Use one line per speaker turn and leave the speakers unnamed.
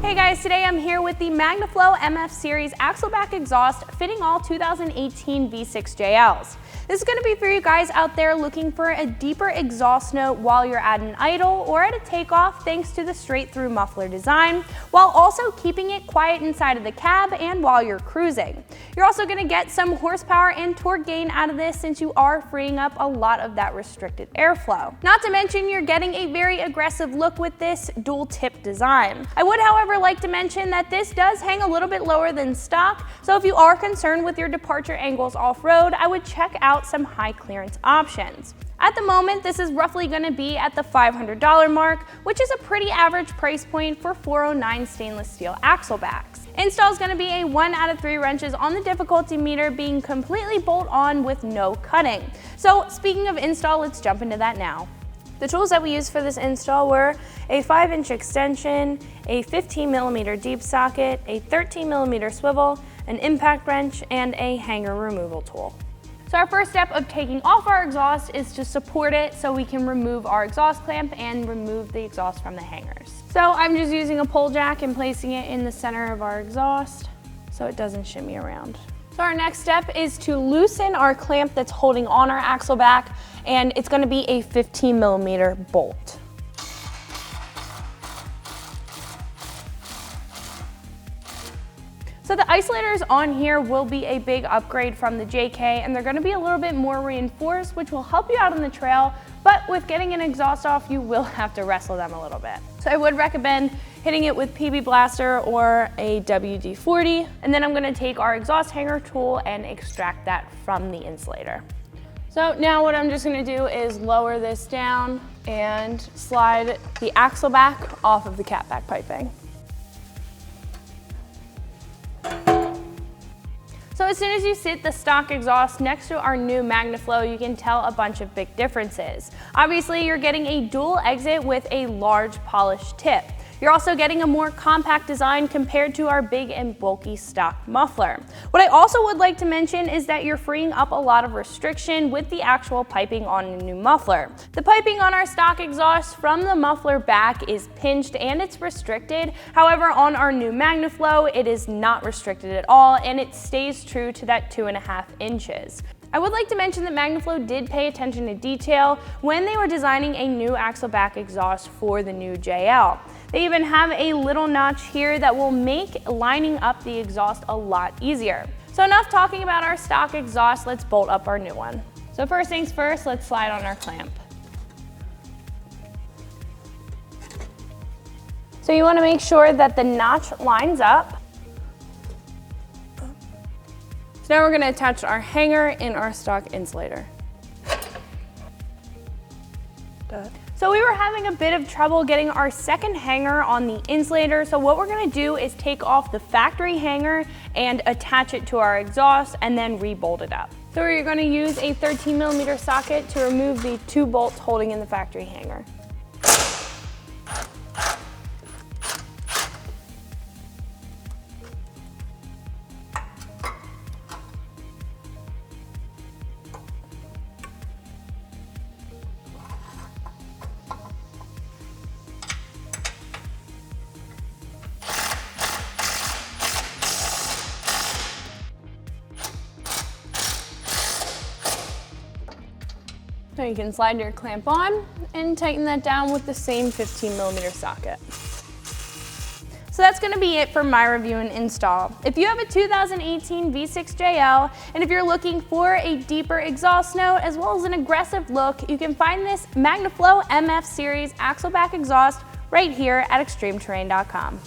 Hey guys, today I'm here with the Magnaflow MF Series axle back exhaust fitting all 2018 V6 JLs. This is going to be for you guys out there looking for a deeper exhaust note while you're at an idle or at a takeoff thanks to the straight through muffler design, while also keeping it quiet inside of the cab and while you're cruising. You're also going to get some horsepower and torque gain out of this since you are freeing up a lot of that restricted airflow. Not to mention you're getting a very aggressive look with this dual tip design. I would however like to mention that this does hang a little bit lower than stock, so if you are concerned with your departure angles off-road, I would check out some high clearance options. At the moment, this is roughly going to be at the $500 mark, which is a pretty average price point for 409 stainless steel axle backs. Install is going to be a 1 out of 3 wrenches on the difficulty meter, being completely bolt on with no cutting. So speaking of install, let's jump into that now. The tools that we used for this install were a 5-inch extension, a 15mm deep socket, a 13mm swivel, an impact wrench, and a hanger removal tool. So our first step of taking off our exhaust is to support it so we can remove our exhaust clamp and remove the exhaust from the hangers. So I'm just using a pull jack and placing it in the center of our exhaust so it doesn't shimmy around. So our next step is to loosen our clamp that's holding on our axle back, and it's going to be a 15mm bolt. So the isolators on here will be a big upgrade from the JK, and they're going to be a little bit more reinforced, which will help you out on the trail, but with getting an exhaust off, you will have to wrestle them a little bit. So I would recommend hitting it with PB Blaster or a WD-40, and then I'm going to take our exhaust hanger tool and extract that from the insulator. So now what I'm just going to do is lower this down and slide the axle back off of the catback piping. So as soon as you sit the stock exhaust next to our new Magnaflow, you can tell a bunch of big differences. Obviously, you're getting a dual exit with a large polished tip. You're also getting a more compact design compared to our big and bulky stock muffler. What I also would like to mention is that you're freeing up a lot of restriction with the actual piping on the new muffler. The piping on our stock exhaust from the muffler back is pinched and it's restricted. However, on our new Magnaflow, it is not restricted at all and it stays true to that 2.5 inches. I would like to mention that Magnaflow did pay attention to detail when they were designing a new axle back exhaust for the new JL. They even have a little notch here that will make lining up the exhaust a lot easier. So enough talking about our stock exhaust, let's bolt up our new one. So first things first, let's slide on our clamp. So you want to make sure that the notch lines up. So now we're going to attach our hanger in our stock insulator. So we were having a bit of trouble getting our second hanger on the insulator, so what we're going to do is take off the factory hanger and attach it to our exhaust and then re-bolt it up. So you're going to use a 13mm socket to remove the 2 bolts holding in the factory hanger. So you can slide your clamp on and tighten that down with the same 15mm socket. So that's going to be it for my review and install. If you have a 2018 V6 JL and if you're looking for a deeper exhaust note as well as an aggressive look, you can find this Magnaflow MF Series axle back exhaust right here at ExtremeTerrain.com.